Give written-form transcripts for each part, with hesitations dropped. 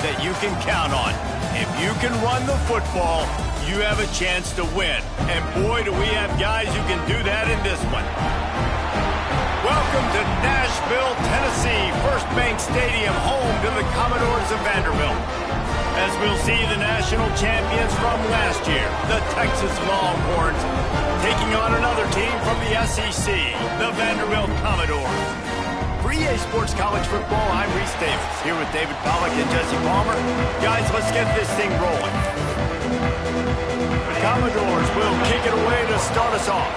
that you can count on. If you can run the football, you have a chance to win. And boy, do we have guys who can do that in this one. Welcome to Nashville, Tennessee, First Bank Stadium, home to the Commodores of Vanderbilt. As we'll see the national champions from last year, the Texas Longhorns, taking on another team from the SEC, the Vanderbilt Commodores. For EA Sports College Football, I'm Reese Davis, here with David Pollack and Jesse Palmer. Guys, let's get this thing rolling. The Commodores will kick it away to start us off.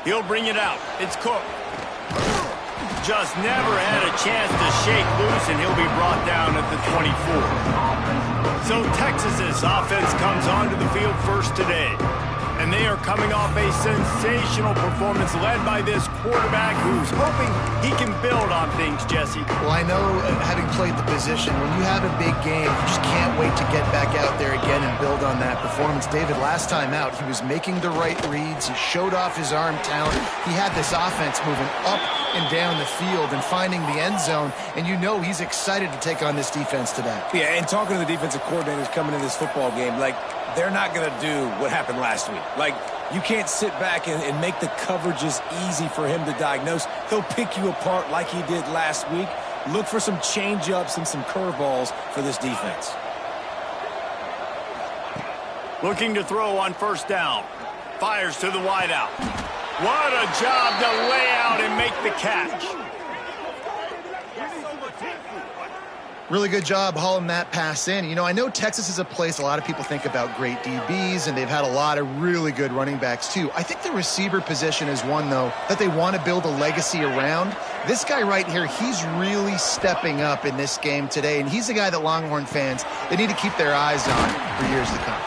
He'll bring it out. It's Cook. Just never had a chance to shake loose, and he'll be brought down at the 24. So Texas's offense comes onto the field first today. And they are coming off a sensational performance led by this quarterback who's hoping he can build on things, Jesse. Well, I know, having played the position, when you have a big game, you just can't wait to get back out there again and build on that performance. David, last time out, he was making the right reads. He showed off his arm talent. He had this offense moving up and down the field and finding the end zone. And you know he's excited to take on this defense today. Yeah, and talking to the defensive coordinators coming in this football game, like, they're not going to do what happened last week. Like, you can't sit back and make the coverages easy for him to diagnose. He'll pick you apart like he did last week. Look for some change-ups and some curveballs for this defense. Looking to throw on first down. Fires to the wideout. What a job to lay out and make the catch. Really good job hauling that pass in. You know, I know Texas is a place a lot of people think about great DBs, and they've had a lot of really good running backs too. I think the receiver position is one, though, that they want to build a legacy around. This guy right here, he's really stepping up in this game today, and he's a guy that Longhorn fans, they need to keep their eyes on for years to come.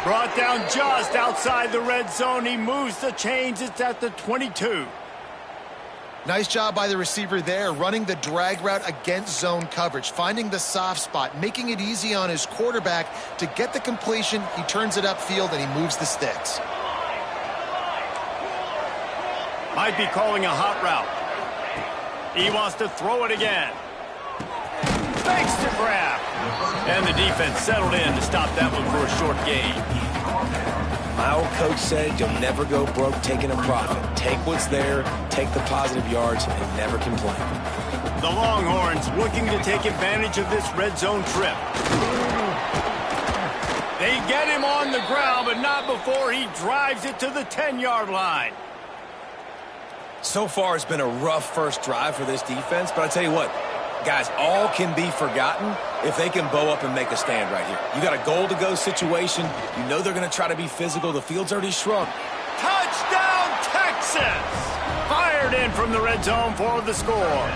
Brought down just outside the red zone. He moves the chains. It's at the 22. Nice job by the receiver there, running the drag route against zone coverage, finding the soft spot, making it easy on his quarterback to get the completion. He turns it upfield, and he moves the sticks. Might be calling a hot route. He wants to throw it again. Fakes to grab. And the defense settled in to stop that one for a short gain. My old coach said you'll never go broke taking a profit. Take what's there, take the positive yards, and never complain. The Longhorns looking to take advantage of this red zone trip. They get him on the ground, but not before he drives it to the 10-yard line. So far, it's been a rough first drive for this defense, but I tell you what, guys, all can be forgotten if they can bow up and make a stand right here. You got a goal-to-go situation. You know they're going to try to be physical. The field's already shrunk. Touchdown, Texas! Fired in from the red zone for the score.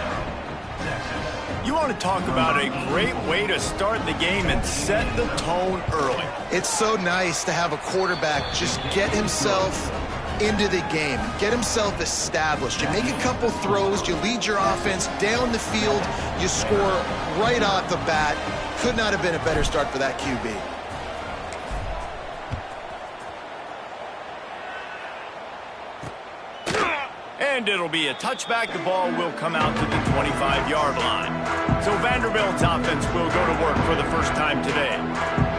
You want to talk about a great way to start the game and set the tone early. It's so nice to have a quarterback just get himself into the game, get himself established. You make a couple throws, you lead your offense down the field, you score right off the bat. Could not have been a better start for that QB. And it'll be a touchback. The ball will come out to the 25-yard line. So Vanderbilt's offense will go to work for the first time today.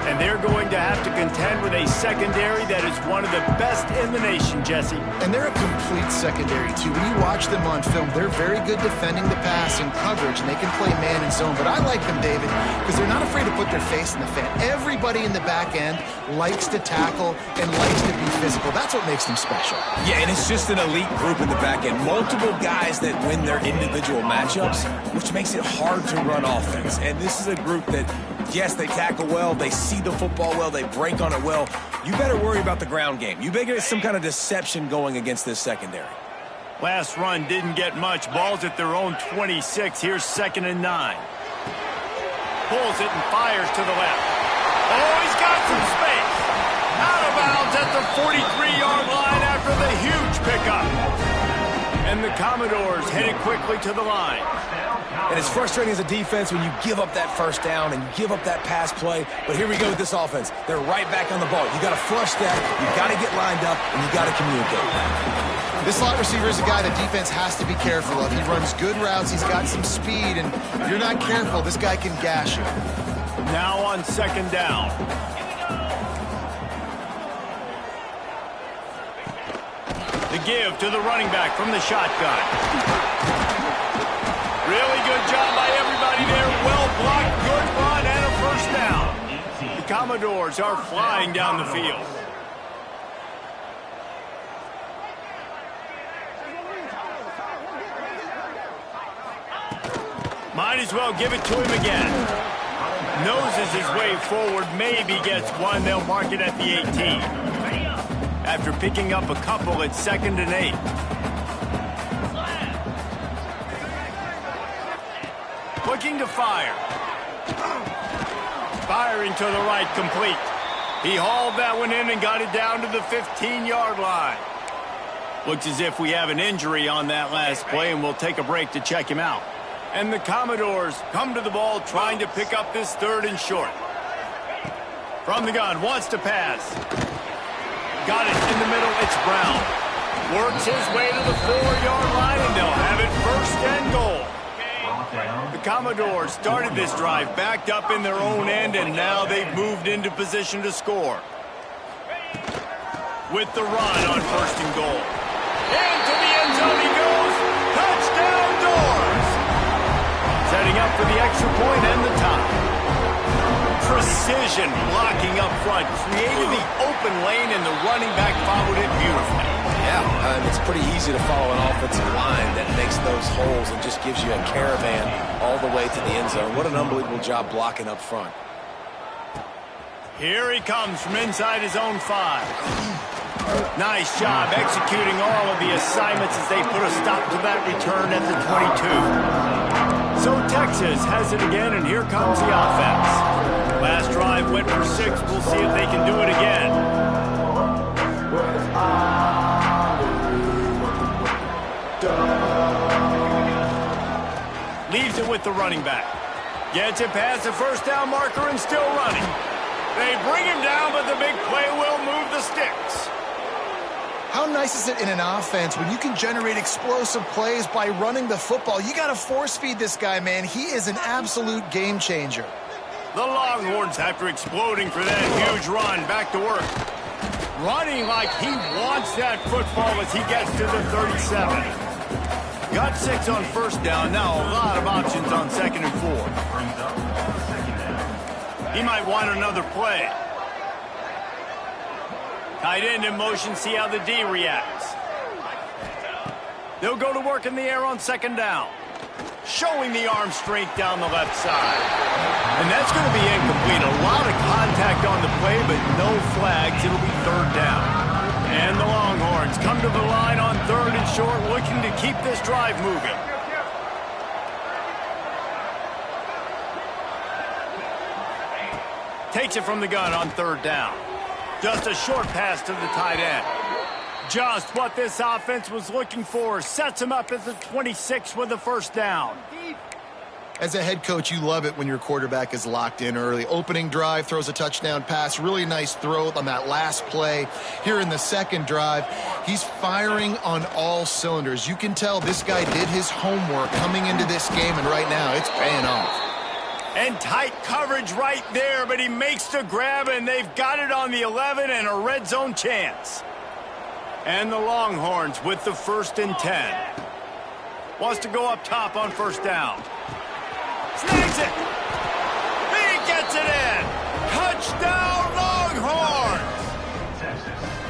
And they're going to have to contend with a secondary that is one of the best in the nation, Jesse. And they're a complete secondary, too. When you watch them on film, they're very good defending the pass and coverage, and they can play man and zone. But I like them, David, because they're not afraid to put their face in the fan. Everybody in the back end likes to tackle and likes to be physical. That's what makes them special. Yeah, and it's just an elite group in the back end. Multiple guys that win their individual matchups, which makes it hard to run offense. And this is a group that, yes, they tackle well, they see the football well, they break on it well. You better worry about the ground game. You better get some kind of deception going against this secondary. Last run didn't get much. Ball's at their own 26. Here's 2nd and 9. Pulls it and fires to the left. Oh, he's got some space. Out of bounds at the 43-yard line after the huge pickup. And the Commodores headed quickly to the line. And it's frustrating as a defense when you give up that first down and you give up that pass play. But here we go with this offense. They're right back on the ball. You got to flush that. You got to get lined up, and you got to communicate. This slot receiver is a guy the defense has to be careful of. He runs good routes. He's got some speed, and if you're not careful, this guy can gash you. Now on second down. The give to the running back from the shotgun. Really good job by everybody there. Well blocked, good run, and a first down. The Commodores are flying down the field. Might as well give it to him again. Noses his way forward, maybe gets one. They'll mark it at the 18. After picking up a couple at 2nd and 8. Looking to fire. Firing to the right, complete. He hauled that one in and got it down to the 15-yard line. Looks as if we have an injury on that last play, and we'll take a break to check him out. And the Commodores come to the ball trying to pick up this 3rd and short. From the gun, wants to pass. Got it in the middle, it's Brown. Works his way to the 4-yard line, and they'll have it 1st and goal. The Commodores started this drive backed up in their own end, and now they've moved into position to score. With the run on 1st and goal. Into the end zone he goes. Touchdown, Doors! Setting up for the extra point and the tie. Precision blocking up front. Created the open lane, and the running back followed it beautifully. Yeah, it's pretty easy to follow an offensive line that makes those holes and just gives you a caravan all the way to the end zone. What an unbelievable job blocking up front. Here he comes from inside his own 5. Nice job executing all of the assignments as they put a stop to that return at the 22. So Texas has it again, and here comes the offense. Last drive went for 6. We'll see if they can do it again. Leaves it with the running back. Gets it past the 1st down marker and still running. They bring him down, but the big play will move the sticks. How nice is it in an offense when you can generate explosive plays by running the football? You got to force feed this guy, man. He is an absolute game changer. The Longhorns, after exploding for that huge run, back to work. Running like he wants that football as he gets to the 37. Got 6 on 1st down. Now a lot of options on 2nd and 4. He might want another play. Tight end in motion, see how the D reacts. They'll go to work in the air on 2nd down. Showing the arm strength down the left side. And that's going to be incomplete. A lot of contact on the play, but no flags. It'll be 3rd down. And the Longhorns come to the line on 3rd and short, looking to keep this drive moving. Takes it from the gun on 3rd down. Just a short pass to the tight end. Just what this offense was looking for. Sets him up at the 26 with the 1st down. As a head coach, you love it when your quarterback is locked in early. Opening drive, throws a touchdown pass. Really nice throw on that last play. Here in the 2nd drive, he's firing on all cylinders. You can tell this guy did his homework coming into this game, and right now it's paying off. And tight coverage right there, but he makes the grab, and they've got it on the 11 and a red zone chance. And the Longhorns with the 1st and 10. Wants to go up top on 1st down. Snags it. He gets it in. Touchdown, Longhorns.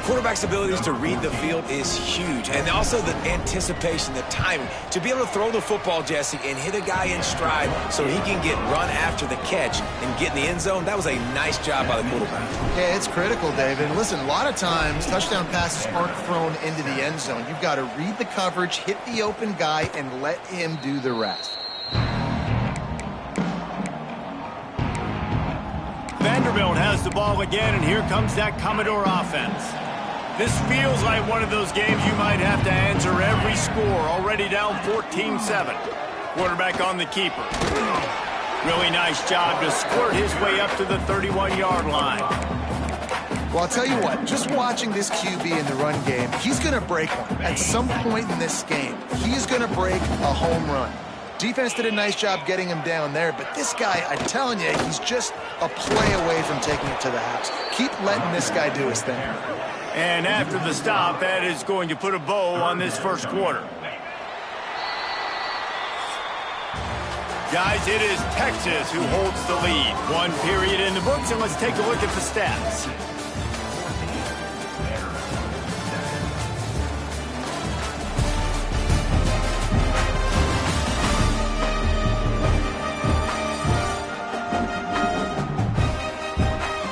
Quarterback's abilities to read the field is huge, and also the anticipation, the timing. To be able to throw the football, Jesse, and hit a guy in stride so he can get run after the catch and get in the end zone, that was a nice job by the quarterback. Yeah, it's critical, David. And listen, a lot of times touchdown passes aren't thrown into the end zone. You've got to read the coverage, hit the open guy, and let him do the rest. Vanderbilt has the ball again, and here comes that Commodore offense. This feels like one of those games you might have to answer every score. Already down 14-7. Quarterback on the keeper. Really nice job to squirt his way up to the 31-yard line. Well, I'll tell you what, just watching this QB in the run game, he's going to break one. At some point in this game, he's going to break a home run. Defense did a nice job getting him down there, but this guy, I'm telling you, he's just a play away from taking it to the house. Keep letting this guy do his thing. And after the stop, that is going to put a bow on this first quarter. Guys, it is Texas who holds the lead. One period in the books, and let's take a look at the stats.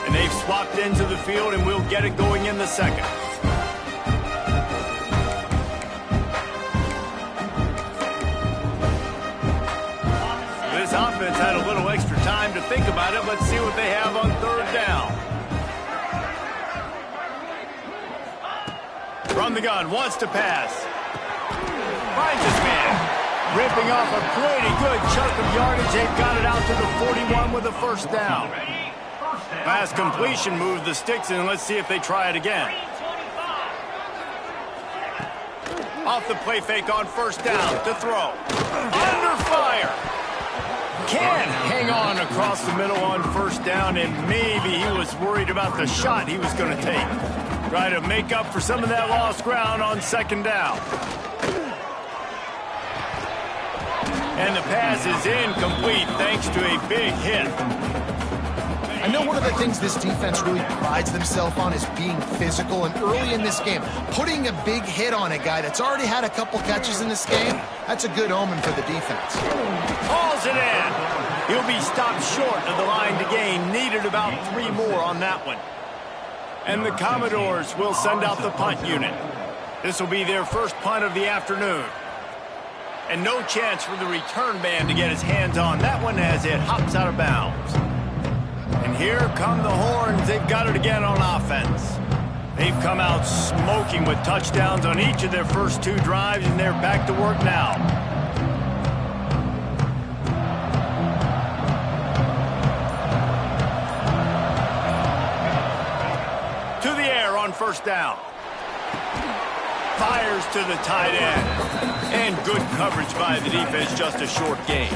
And they've swapped into the field, and we'll get it going in the second. This offense had a little extra time to think about it. Let's see what they have on third down. From the gun, wants to pass. Finds his man. Ripping off a pretty good chunk of yardage. They've got it out to the 41 with a first down. Pass completion, moved the sticks, and let's see if they try it again. Off the play fake on first down to throw. Under fire. Can't hang on across the middle on first down, and maybe he was worried about the shot he was going to take. Try to make up for some of that lost ground on second down. And the pass is incomplete thanks to a big hit. I know one of the things this defense really prides themselves on is being physical, and early in this game, putting a big hit on a guy that's already had a couple catches in this game, that's a good omen for the defense. Hauls it in. He'll be stopped short of the line to gain. Needed about 3 more on that one. And the Commodores will send out the punt unit. This will be their first punt of the afternoon. And no chance for the return man to get his hands on that one as it hops out of bounds. And here come the horns. They've got it again on offense. They've come out smoking with touchdowns on each of their first 2 drives, and they're back to work now. To the air on first down. Fires to the tight end. And good coverage by the defense, just a short gain.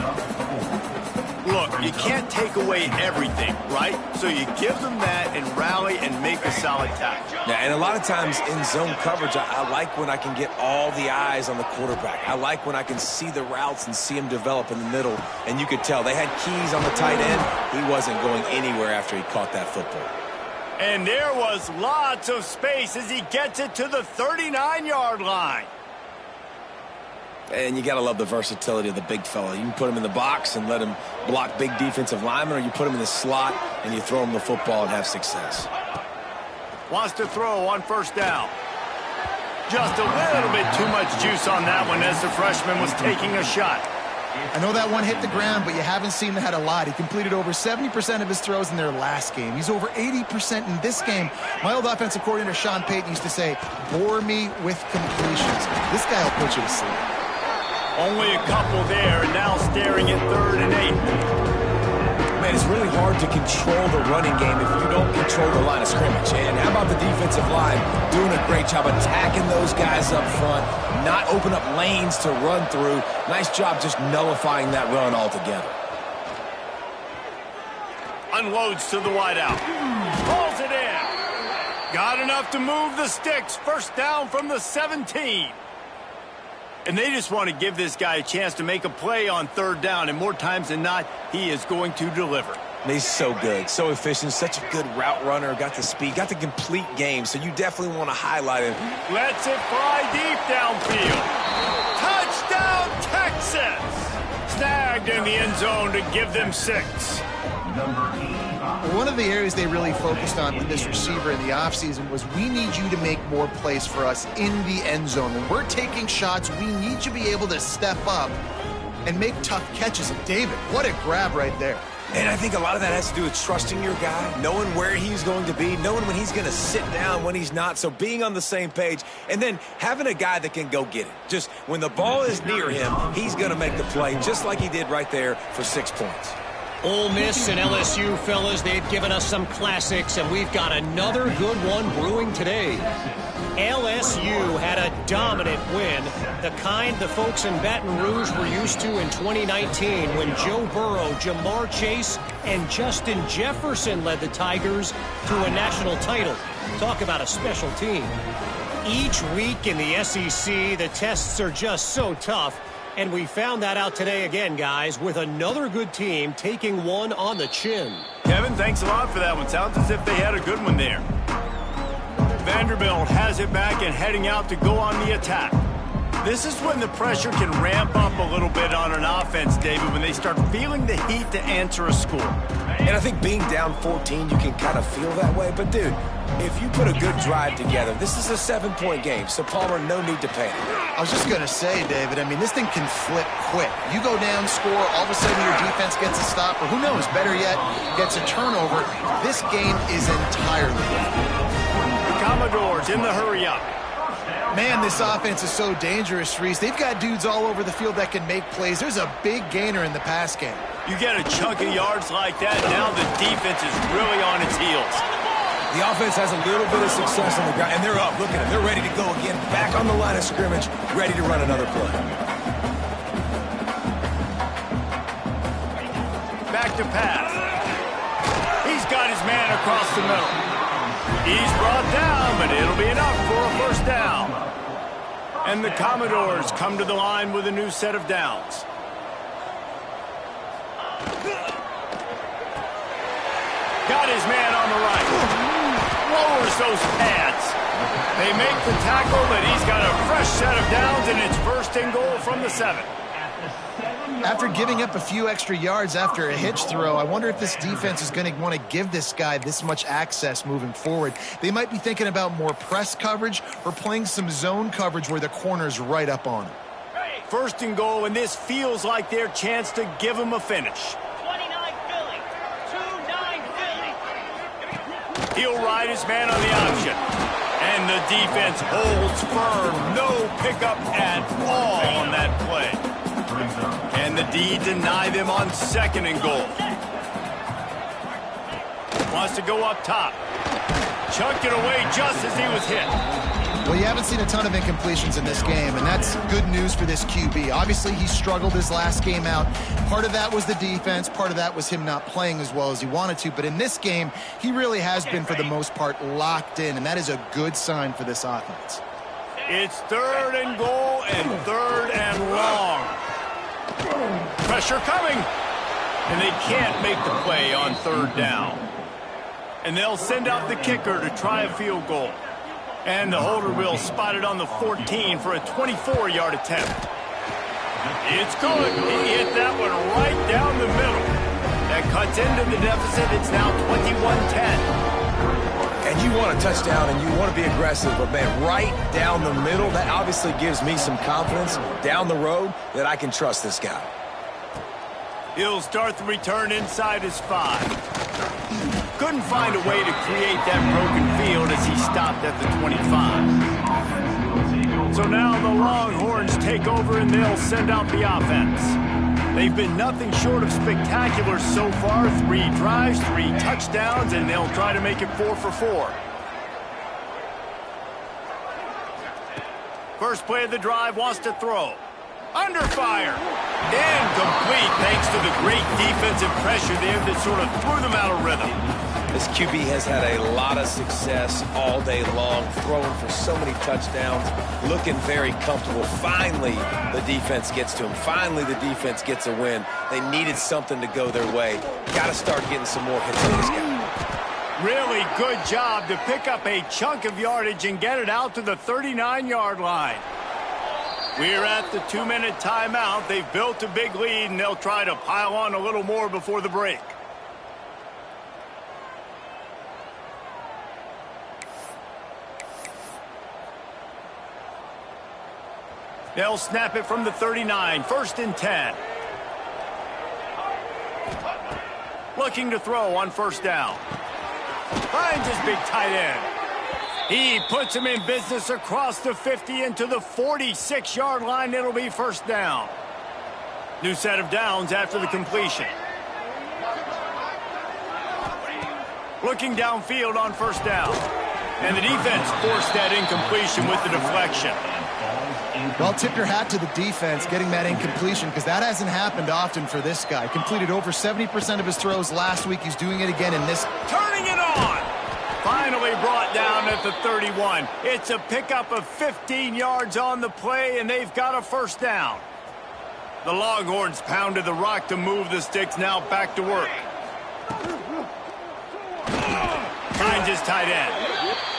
Look, you can't take away everything, right? So you give them that and rally and make a solid tackle. Yeah, and a lot of times in zone coverage, I like when I can get all the eyes on the quarterback. I like when I can see the routes and see him develop in the middle. And you could tell they had keys on the tight end. He wasn't going anywhere after he caught that football. And there was lots of space as he gets it to the 39-yard line. And you got to love the versatility of the big fella. You can put him in the box and let him block big defensive linemen, or you put him in the slot and you throw him the football and have success. Wants to throw on first down. Just a little bit too much juice on that one as the freshman was taking a shot. I know that one hit the ground, but you haven't seen that a lot. He completed over 70% of his throws in their last game. He's over 80% in this game. My old offensive coordinator, Sean Payton, used to say, bore me with completions. This guy will put you to sleep. Only a couple there, and now staring at 3rd and 8. Man, it's really hard to control the running game if you don't control the line of scrimmage. And how about the defensive line doing a great job attacking those guys up front, not open up lanes to run through. Nice job just nullifying that run altogether. Unloads to the wideout. Pulls it in. Got enough to move the sticks. First down from the 17. And they just want to give this guy a chance to make a play on 3rd down, and more times than not, he is going to deliver. He's so good, so efficient, such a good route runner, got the speed, got the complete game, so you definitely want to highlight him. Lets it fly deep downfield. Touchdown, Texas! Snagged in the end zone to give them 6. One of the areas they really focused on with this receiver in the offseason was we need you to make more plays for us in the end zone. When we're taking shots, we need you to be able to step up and make tough catches. And David, what a grab right there. And I think a lot of that has to do with trusting your guy, knowing where he's going to be, knowing when he's going to sit down, when he's not. So being on the same page, and then having a guy that can go get it. Just when the ball is near him, he's going to make the play, just like he did right there for 6 points. Ole Miss and LSU, fellas, they've given us some classics, and we've got another good one brewing today. LSU had a dominant win, the kind the folks in Baton Rouge were used to in 2019 when Joe Burrow, Jamar Chase, and Justin Jefferson led the Tigers to a national title. Talk about a special team. Each week in the SEC, the tests are just so tough. And we found that out today again, guys, with another good team taking one on the chin. Kevin, thanks a lot for that one. Sounds as if they had a good one there. Vanderbilt has it back and heading out to go on the attack. This is when the pressure can ramp up a little bit on an offense, David, when they start feeling the heat to answer a score. And I think being down 14, you can kind of feel that way. But, dude, if you put a good drive together, this is a 7-point game, so Palmer, no need to panic. I was just going to say, David, I mean, this thing can flip quick. You go down, score, all of a sudden your defense gets a stop, or who knows, better yet, gets a turnover. This game is entirely different. The Commodores in the hurry-up. Man, this offense is so dangerous, Reese. They've got dudes all over the field that can make plays. There's a big gainer in the pass game. You get a chunk of yards like that, now the defense is really on its heels. The offense has a little bit of success on the ground, and they're up. Look at them. They're ready to go again. Back on the line of scrimmage, ready to run another play. Back to pass. He's got his man across the middle. He's brought down, but it'll be enough for a first down. And the Commodores come to the line with a new set of downs. Got his man on the right. Lowers those pads. They make the tackle, but he's got a fresh set of downs, and it's first and goal from the 7. After giving up a few extra yards after a hitch throw, I wonder if this defense is going to want to give this guy this much access moving forward. They might be thinking about more press coverage or playing some zone coverage where the corner's right up on him. First and goal, and this feels like their chance to give him a finish. 29 Philly. 2-9 Philly. He'll ride his man on the option. And the defense holds firm. No pickup at all on that play. And the D deny them on second and goal. Wants to go up top. Chucked it away just as he was hit. Well, you haven't seen a ton of incompletions in this game, and that's good news for this QB. Obviously, he struggled his last game out. Part of that was the defense. Part of that was him not playing as well as he wanted to. But in this game, he really has been, for the most part, locked in, and that is a good sign for this offense. It's third and goal and third and long. Pressure coming. And they can't make the play on third down. And they'll send out the kicker to try a field goal. And the holder will spot it on the 14 for a 24-yard attempt. It's good. He hit that one right down the middle. That cuts into the deficit. It's now 21-10. And you want a touchdown and you want to be aggressive, but, man, right down the middle, that obviously gives me some confidence down the road that I can trust this guy. He'll start the return inside his 5. Couldn't find a way to create that broken field as he stopped at the 25. So now the Longhorns take over and they'll send out the offense. They've been nothing short of spectacular so far. 3 drives, 3 touchdowns, and they'll try to make it 4 for 4. First play of the drive, wants to throw. Under fire. Incomplete thanks to the great defensive pressure there that sort of threw them out of rhythm. This QB has had a lot of success all day long, throwing for so many touchdowns, looking very comfortable. Finally, the defense gets to him. Finally, the defense gets a win. They needed something to go their way. Got to start getting some more hits on this guy. Really good job to pick up a chunk of yardage and get it out to the 39-yard line. We're at the 2-minute timeout. They've built a big lead, and they'll try to pile on a little more before the break. They'll snap it from the 39, first and 10. Looking to throw on first down. Finds his big tight end. He puts him in business across the 50 into the 46-yard line. It'll be first down. New set of downs after the completion. Looking downfield on first down. And the defense forced that incompletion with the deflection. Well, tip your hat to the defense getting that incompletion, because that hasn't happened often for this guy. Completed over 70% of his throws last week. He's doing it again in this. Turning it on. Finally brought down at the 31. It's a pickup of 15 yards on the play, and they've got a first down. The Longhorns pounded the rock to move the sticks. Now back to work. Finds his tight end.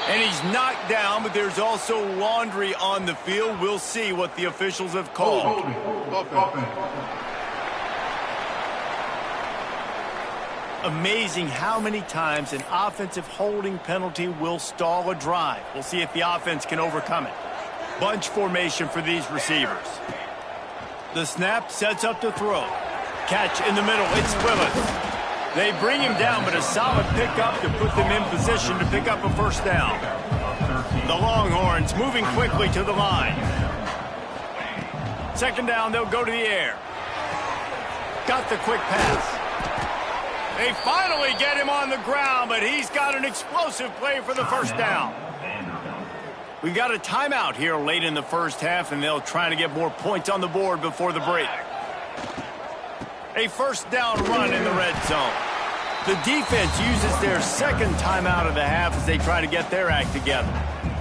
And he's knocked down, but there's also laundry on the field. We'll see what the officials have called. Amazing how many times an offensive holding penalty will stall a drive. We'll see if the offense can overcome it. Bunch formation for these receivers. The snap sets up to throw. Catch in the middle. It's Willis. They bring him down, but a solid pickup to put them in position to pick up a first down. The Longhorns moving quickly to the line. Second down, they'll go to the air. Got the quick pass. They finally get him on the ground, but he's got an explosive play for the first down. We've got a timeout here late in the first half, and they'll try to get more points on the board before the break. A first down run in the red zone. The defense uses their second timeout of the half as they try to get their act together.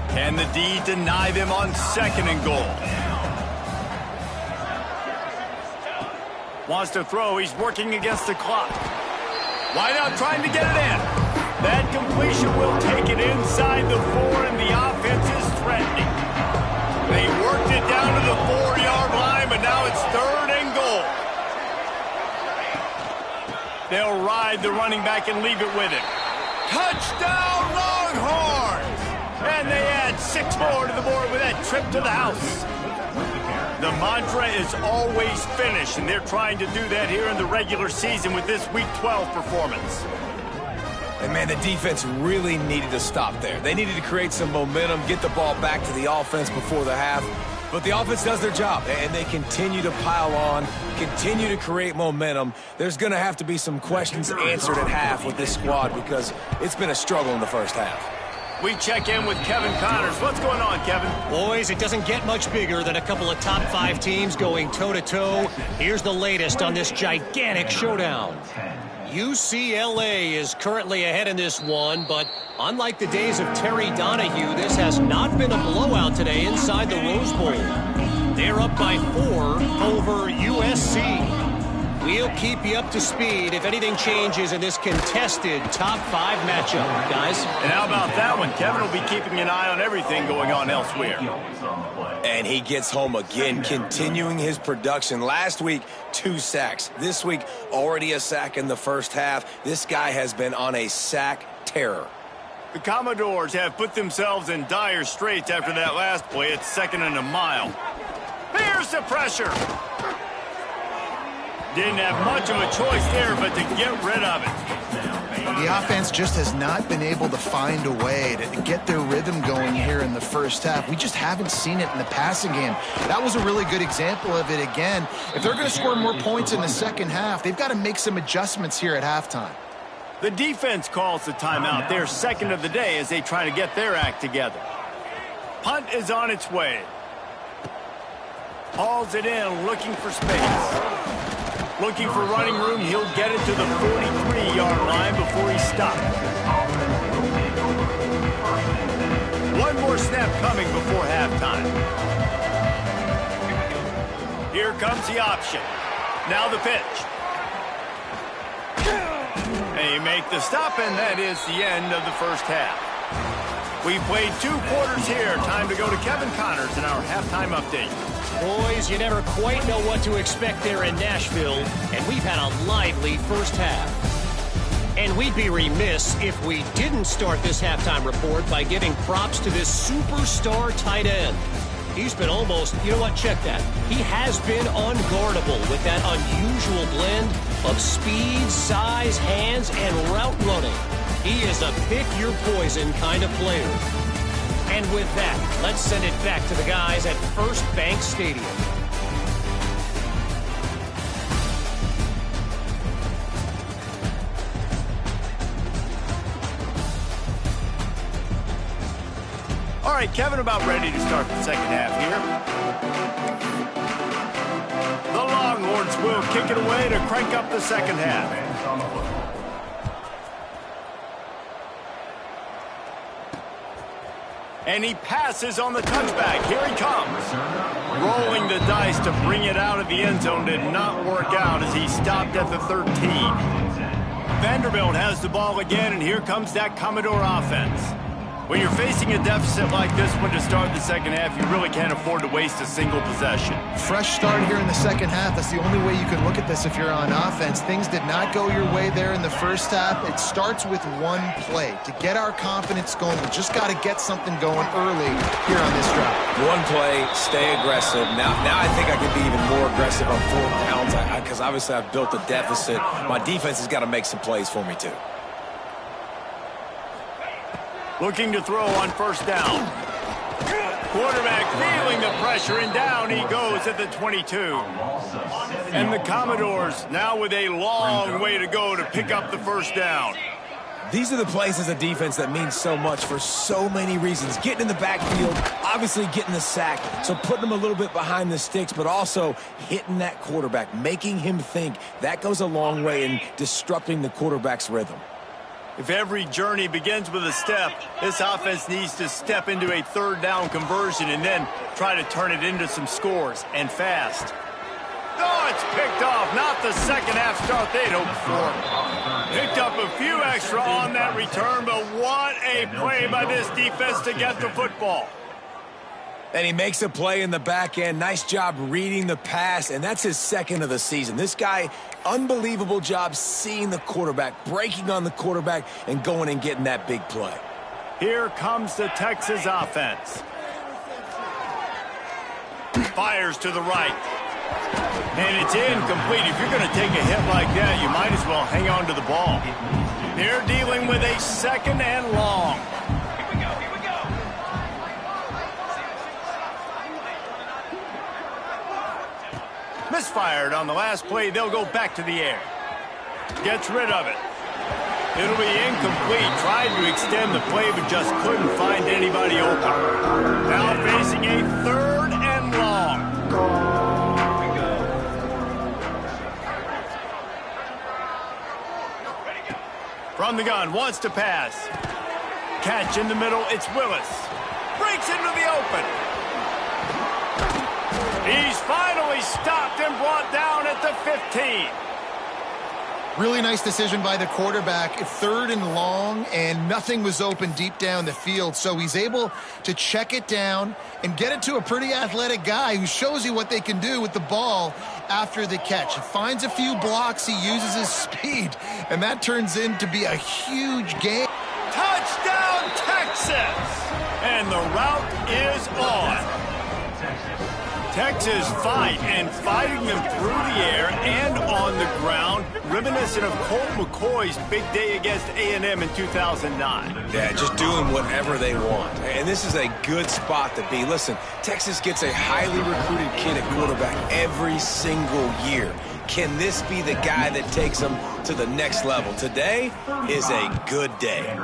Can the D deny them on second and goal? Wants to throw. He's working against the clock. Wide out trying to get it in. That completion will take it inside the 4, and the offense is threatening. They worked it down to the 4-yard line, but now it's third and goal. They'll ride the running back and leave it with him. Touchdown, Longhorns! And they add 6 more to the board with that trip to the house. The mantra is always finish, and they're trying to do that here in the regular season with this Week 12 performance. And, man, the defense really needed to stop there. They needed to create some momentum, get the ball back to the offense before the half. But the offense does their job, and they continue to pile on, continue to create momentum. There's going to have to be some questions answered at half with this squad because it's been a struggle in the first half. We check in with Kevin Connors. What's going on, Kevin? Boys, it doesn't get much bigger than a couple of top 5 teams going toe-to-toe. Here's the latest on this gigantic showdown. UCLA is currently ahead in this one, but unlike the days of Terry Donahue, this has not been a blowout today inside the Rose Bowl. They're up by 4 over USC. We'll keep you up to speed if anything changes in this contested top 5 matchup, guys. And how about that one? Kevin will be keeping an eye on everything going on elsewhere. And he gets home again, continuing his production. Last week, 2 sacks. This week, already a sack in the first half. This guy has been on a sack terror. The Commodores have put themselves in dire straits after that last play. It's 2nd and a mile. Here's the pressure. Didn't have much of a choice there, but to get rid of it. The offense just has not been able to find a way to get their rhythm going here in the first half. We just haven't seen it in the passing game. That was a really good example of it again. If they're going to score more points in the second half, they've got to make some adjustments here at halftime. The defense calls the timeout. Their second of the day as they try to get their act together. Punt is on its way. Hauls it in, looking for space. Looking for running room, he'll get it to the 43-yard line before he stops. One more snap coming before halftime. Here comes the option. Now the pitch. They make the stop, and that is the end of the first half. We played 2 quarters here. Time to go to Kevin Connors in our halftime update. Boys, you never quite know what to expect there in Nashville, and we've had a lively first half. And we'd be remiss if we didn't start this halftime report by giving props to this superstar tight end. He's been almost, you know what, check that. He has been unguardable with that unusual blend of speed, size, hands, and route running. He is a pick-your-poison kind of player. And with that, let's send it back to the guys at First Bank Stadium. right, Kevin, about ready to start the second half here. The Longhorns will kick it away to crank up the second half. And he passes on the touchback. Here he comes. Rolling the dice to bring it out of the end zone did not work out as he stopped at the 13. Vanderbilt has the ball again, and here comes that Commodore offense. When you're facing a deficit like this one to start the second half, you really can't afford to waste a single possession. Fresh start here in the second half. That's the only way you can look at this if you're on offense. Things did not go your way there in the first half. It starts with one play. To get our confidence going, we just got to get something going early here on this drive. One play, stay aggressive. Now I think I could be even more aggressive on 4 pounds because obviously I've built a deficit. My defense has got to make some plays for me too. Looking to throw on first down. Quarterback feeling the pressure, and down he goes at the 22. And the Commodores now with a long way to go to pick up the first down. These are the plays as a defense that mean so much for so many reasons. Getting in the backfield, obviously getting the sack, so putting them a little bit behind the sticks, but also hitting that quarterback, making him think. That goes a long way in disrupting the quarterback's rhythm. If every journey begins with a step, this offense needs to step into a third down conversion and then try to turn it into some scores, and fast. Oh, it's picked off. Not the second half start they'd hoped for. Picked up a few extra on that return, but what a play by this defense to get the football. And he makes a play in the back end. Nice job reading the pass, and that's his second of the season. This guy, unbelievable job seeing the quarterback, breaking on the quarterback, and going and getting that big play. Here comes the Texas offense. Fires to the right. And it's incomplete. If you're going to take a hit like that, you might as well hang on to the ball. They're dealing with a second and long. Misfired on the last play. They'll go back to the air. Gets rid of it. It'll be incomplete. Tried to extend the play, but just couldn't find anybody open. Now facing a third and long. From the gun, wants to pass. Catch in the middle, it's Willis. Breaks into the open. He's finally stopped and brought down at the 15. Really nice decision by the quarterback. Third and long, and nothing was open deep down the field. So he's able to check it down and get it to a pretty athletic guy who shows you what they can do with the ball after the catch. He finds a few blocks, he uses his speed, and that turns into be a huge gain. Touchdown, Texas! And the route is on. Texas fighting them through the air and on the ground, reminiscent of Colt McCoy's big day against A&M in 2009. Yeah, just doing whatever they want. And this is a good spot to be. Listen, Texas gets a highly recruited kid at quarterback every single year. Can this be the guy that takes them to the next level? Today is a good day.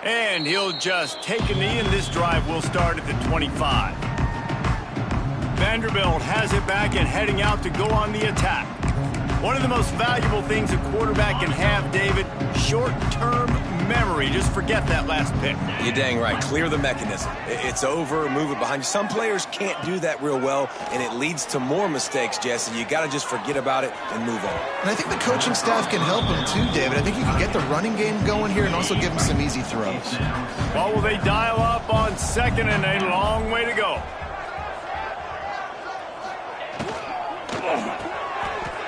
And he'll just take a knee, and this drive will start at the 25. Vanderbilt has it back and heading out to go on the attack. One of the most valuable things a quarterback can have, David, short-term memory. Just forget that last pick. You're dang right. Clear the mechanism. It's over, move it behind you. Some players can't do that real well, and it leads to more mistakes, Jesse. You got to just forget about it and move on. And I think the coaching staff can help him too, David. I think you can get the running game going here and also give him some easy throws. Well, will they dial up on second, and a long way to go.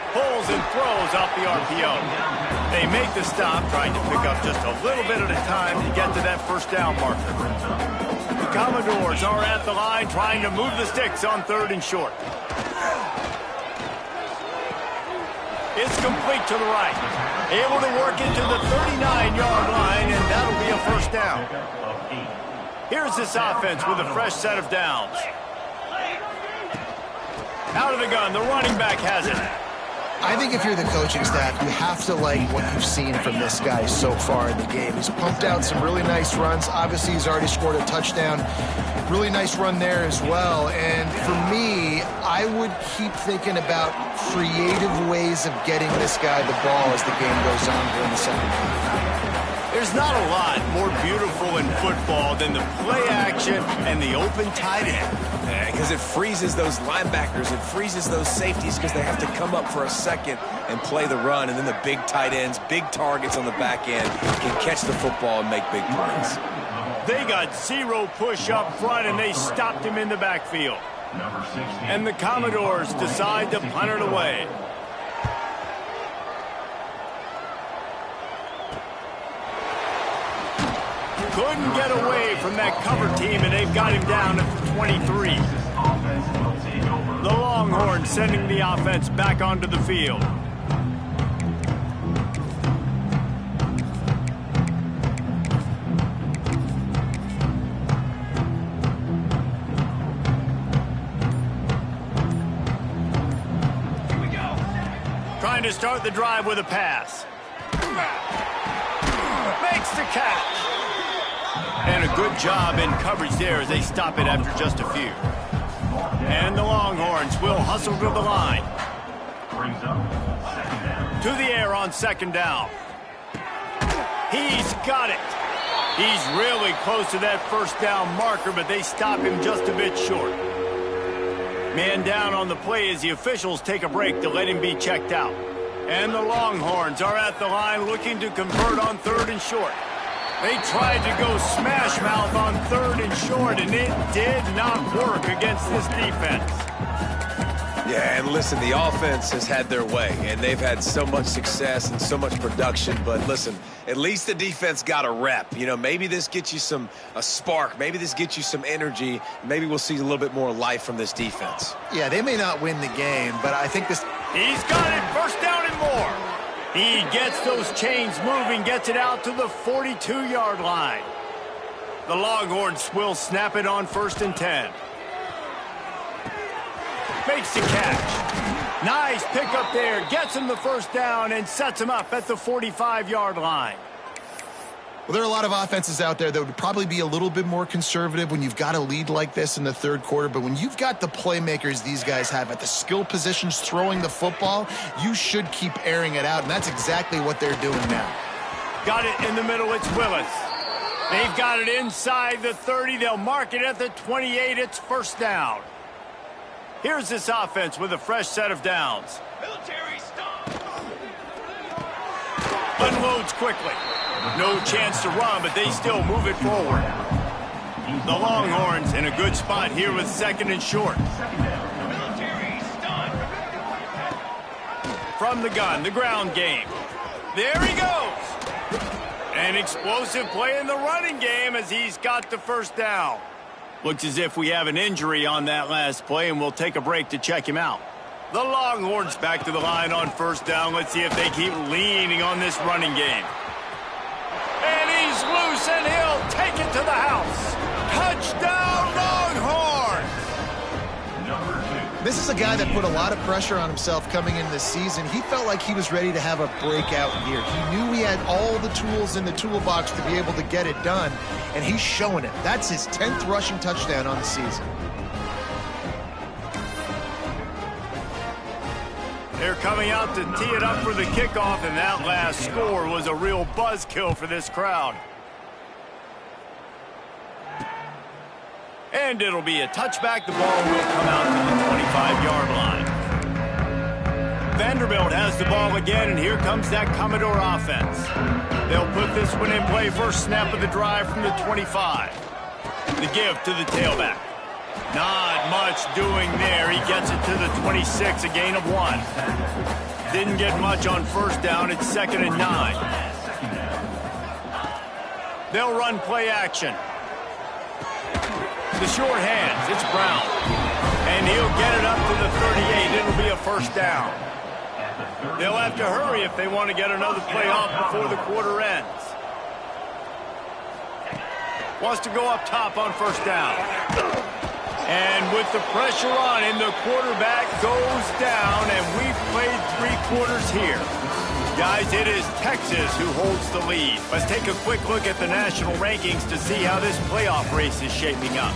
Pulls and throws off the RPO. They make the stop, trying to pick up just a little bit at a time to get to that first down marker. The Commodores are at the line trying to move the sticks on third and short. It's complete to the right. Able to work it to the 39-yard line, and that'll be a first down. Here's this offense with a fresh set of downs. Out of the gun, the running back has it. I think if you're the coaching staff, you have to like what you've seen from this guy so far in the game. He's pumped out some really nice runs. Obviously, he's already scored a touchdown. Really nice run there as well. And for me, I would keep thinking about creative ways of getting this guy the ball as the game goes on here in the second half. There's not a lot more beautiful in football than the play action and the open tight end. Because it freezes those linebackers, it freezes those safeties because they have to come up for a second and play the run, and then the big tight ends, big targets on the back end can catch the football and make big plays. They got zero push up front, and they stopped him in the backfield. And the Commodores decide to punt it away. Couldn't get away from that cover team, and they've got him down at the 23. The Longhorns sending the offense back onto the field. Trying to start the drive with a pass. Makes the catch. And a good job in coverage there as they stop it after just a few. And the Longhorns will hustle to the line. To the air on second down. He's got it. He's really close to that first down marker, but they stop him just a bit short. Man down on the play as the officials take a break to let him be checked out. And the Longhorns are at the line looking to convert on third and short. They tried to go smash mouth on third and short, and it did not work against this defense. Yeah, and listen, the offense has had their way, and they've had so much success and so much production. But listen, at least the defense got a rep. You know, maybe this gets you a spark. Maybe this gets you some energy. Maybe we'll see a little bit more life from this defense. Yeah, they may not win the game, but I think this... He's got it, first down and more. He gets those chains moving, gets it out to the 42-yard line. The Longhorns will snap it on 1st and 10. Makes the catch. Nice pickup there. Gets him the first down and sets him up at the 45-yard line. Well, there are a lot of offenses out there that would probably be a little bit more conservative when you've got a lead like this in the third quarter. But when you've got the playmakers these guys have at the skill positions throwing the football, you should keep airing it out. And that's exactly what they're doing now. Got it in the middle. It's Willis. They've got it inside the 30. They'll mark it at the 28. It's first down. Here's this offense with a fresh set of downs. Military stop. Unloads quickly. No chance to run, but they still move it forward. The Longhorns in a good spot here with 2nd and short. Military stun. From the gun, the ground game. There he goes. An explosive play in the running game as he's got the first down. Looks as if we have an injury on that last play, and we'll take a break to check him out. The Longhorns back to the line on first down. Let's see if they keep leaning on this running game. And he's loose, and he'll take it to the house. Touchdown, Longhorns! This is a guy that put a lot of pressure on himself coming into this season. He felt like he was ready to have a breakout year. He knew he had all the tools in the toolbox to be able to get it done, and he's showing it. That's his 10th rushing touchdown on the season. They're coming out to tee it up for the kickoff, and that last score was a real buzzkill for this crowd. And it'll be a touchback. The ball will come out to the 25-yard line. Vanderbilt has the ball again, and here comes that Commodore offense. They'll put this one in play. First snap of the drive from the 25. The give to the tailback. Not much doing there. He gets it to the 26, a gain of 1. Didn't get much on first down. It's 2nd and 9. They'll run play action. The short hands, it's Brown. And he'll get it up to the 38. It'll be a first down. They'll have to hurry if they want to get another play off before the quarter ends. Wants to go up top on first down. And with the pressure on him, the quarterback goes down, and we've played 3 quarters here. Guys, it is Texas who holds the lead. Let's take a quick look at the national rankings to see how this playoff race is shaping up.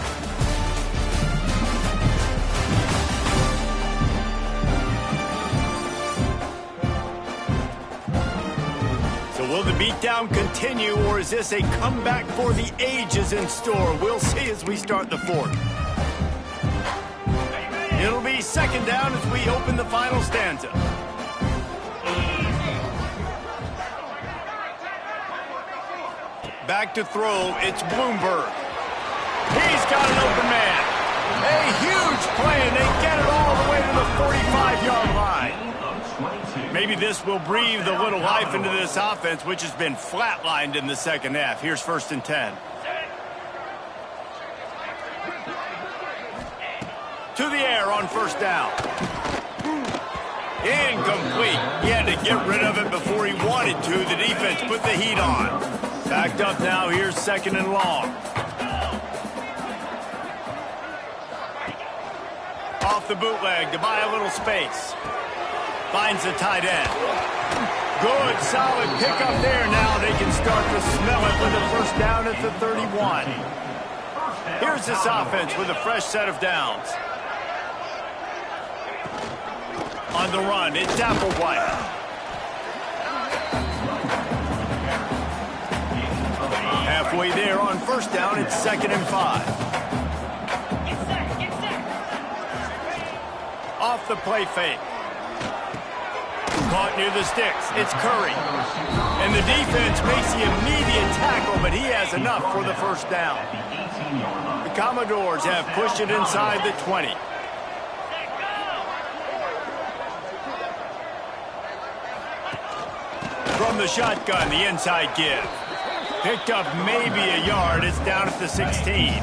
So will the beatdown continue, or is this a comeback for the ages in store? We'll see as we start the 4th. It'll be 2nd down as we open the final stanza. Back to throw, it's Bloomberg. He's got an open man. A huge play, and they get it all the way to the 45-yard line. Maybe this will breathe a little life into this offense, which has been flatlined in the 2nd half. Here's 1st and 10. To the air on 1st down. Incomplete. He had to get rid of it before he wanted to. The defense put the heat on. Backed up now. Here's 2nd and long. Off the bootleg to buy a little space. Finds the tight end. Good, solid pickup there. Now they can start to smell it with a 1st down at the 31. Here's this offense with a fresh set of downs. On the run, it's Applewhite. Halfway there on 1st down, it's 2nd and 5. Off the play fake. Caught near the sticks. It's Curry. And the defense makes the immediate tackle, but he has enough for the 1st down. The Commodores have pushed it inside the 20. From the shotgun, the inside give. Picked up maybe a yard. It's down at the 16.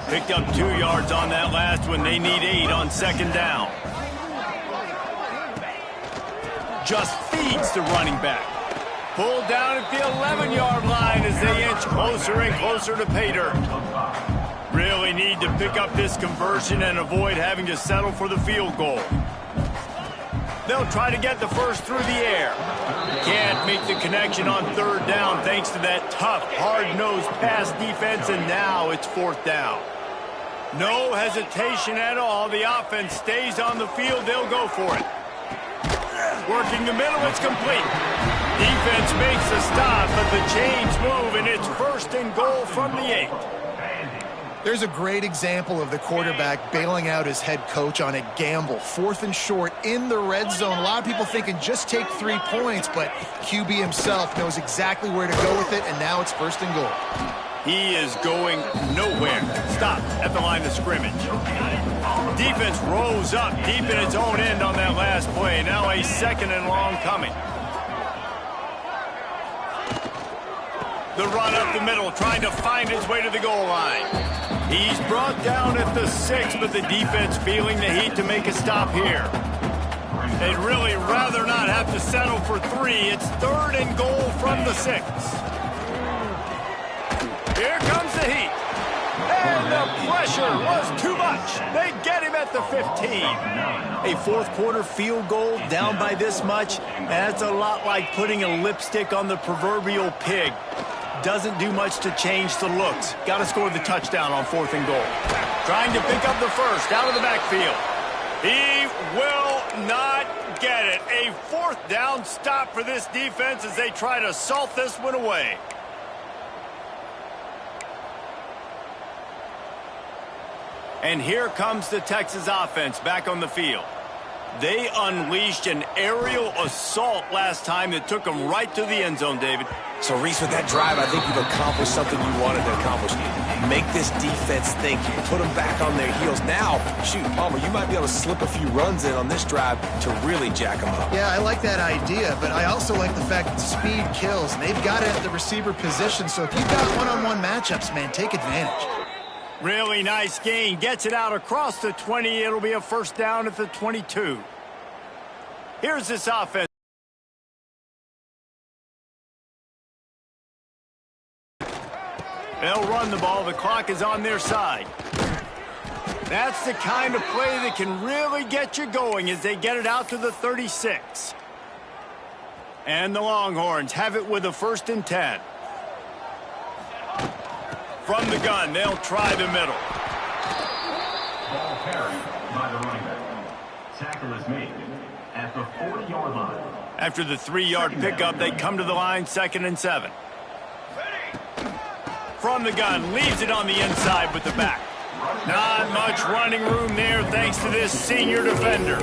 Picked up 2 yards on that last one. They need 8 on 2nd down. Just feeds the running back. Pulled down at the 11-yard line as they inch closer and closer to pay dirt. Really need to pick up this conversion and avoid having to settle for the field goal. They'll try to get the 1st through the air. Can't make the connection on 3rd down thanks to that tough, hard-nosed pass defense, and now it's 4th down. No hesitation at all. The offense stays on the field. They'll go for it. Working the middle, it's complete. Defense makes the stop, but the chains move, and it's 1st and goal from the 8. There's a great example of the quarterback bailing out his head coach on a gamble. 4th and short in the red zone. A lot of people thinking just take 3 points, but QB himself knows exactly where to go with it, and now it's 1st and goal. He is going nowhere. Stop at the line of scrimmage. Defense rose up deep in its own end on that last play. Now a 2nd and long coming. The run up the middle, trying to find his way to the goal line. He's brought down at the 6, but the defense feeling the heat to make a stop here. They'd really rather not have to settle for 3. It's 3rd and goal from the 6. Here comes the heat. And the pressure was too much. They get him at the 15. A 4th quarter field goal down by this much, that's a lot like putting a lipstick on the proverbial pig. Doesn't do much to change the looks. Got to score the touchdown on 4th and goal. Trying to pick up the 1st out of the backfield. He will not get it. A 4th down stop for this defense as they try to salt this one away. And here comes the Texas offense back on the field. They unleashed an aerial assault last time that took them right to the end zone, David. So, Reese, with that drive, I think you've accomplished something you wanted to accomplish. Make this defense think. Put them back on their heels. Now, shoot, Palmer, you might be able to slip a few runs in on this drive to really jack them up. Yeah, I like that idea, but I also like the fact that speed kills, and they've got it at the receiver position. So if you've got one-on-one matchups, man, take advantage. Really nice gain. Gets it out across the 20. It'll be a 1st down at the 22. Here's this offense. They'll run the ball. The clock is on their side. That's the kind of play that can really get you going as they get it out to the 36. And the Longhorns have it with a 1st and 10. From the gun, they'll try the middle. Ball carried by the running back. Tackle is made at the 40-yard line. After the 3-yard pickup, they come to the line, 2nd and 7. From the gun, leaves it on the inside with the back. Not much running room there thanks to this senior defender.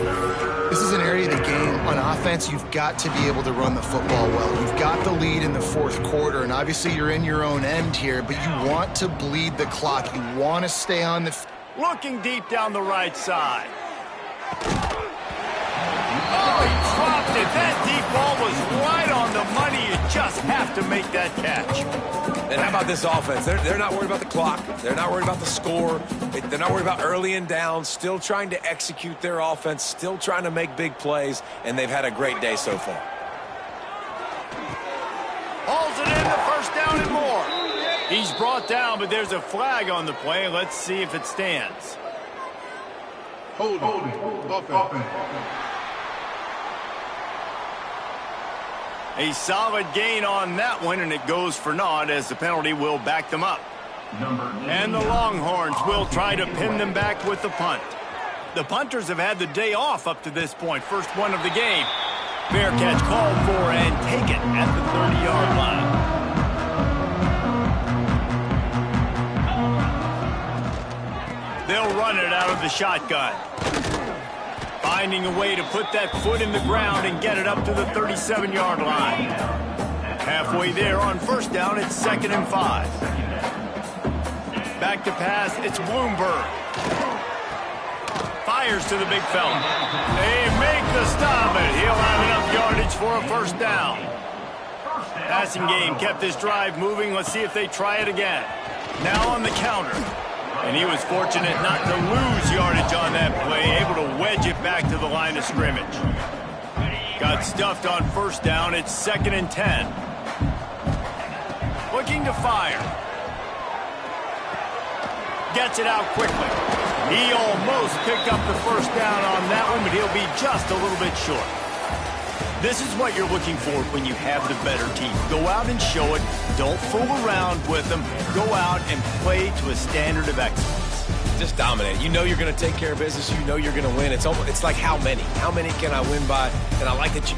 This is an area of the game. On offense, you've got to be able to run the football well. You've got the lead in the 4th quarter, and obviously you're in your own end here, but you want to bleed the clock. You want to stay on the... Looking deep down the right side. Oh, he dropped it. That deep ball was right on the money. You just have to make that catch. And how about this offense? They're not worried about the clock. They're not worried about the score. They're not worried about early and down. Still trying to execute their offense. Still trying to make big plays. And they've had a great day so far. Hauls it in the 1st down and more. He's brought down, but there's a flag on the play. Let's see if it stands. Holding. Offense. A solid gain on that one, and it goes for naught as the penalty will back them up. And the Longhorns will try to pin them back with the punt. The punters have had the day off up to this point. First one of the game. Fair catch called for and taken at the 30-yard line. They'll run it out of the shotgun. Finding a way to put that foot in the ground and get it up to the 37-yard line. Halfway there on 1st down, it's 2nd and 5. Back to pass, it's Bloomberg. Fires to the big fella. They make the stop, and he'll have enough yardage for a 1st down. Passing game kept this drive moving. Let's see if they try it again. Now on the counter. And he was fortunate not to lose yardage on that play, able to wedge it back to the line of scrimmage. Got stuffed on 1st down. It's 2nd and 10. Looking to fire. Gets it out quickly. He almost picked up the 1st down on that one, but he'll be just a little bit short. This is what you're looking for when you have the better team. Go out and show it. Don't fool around with them. Go out and play to a standard of excellence. Just dominate. You know you're going to take care of business. You know you're going to win. It's like how many? How many can I win by? And I like that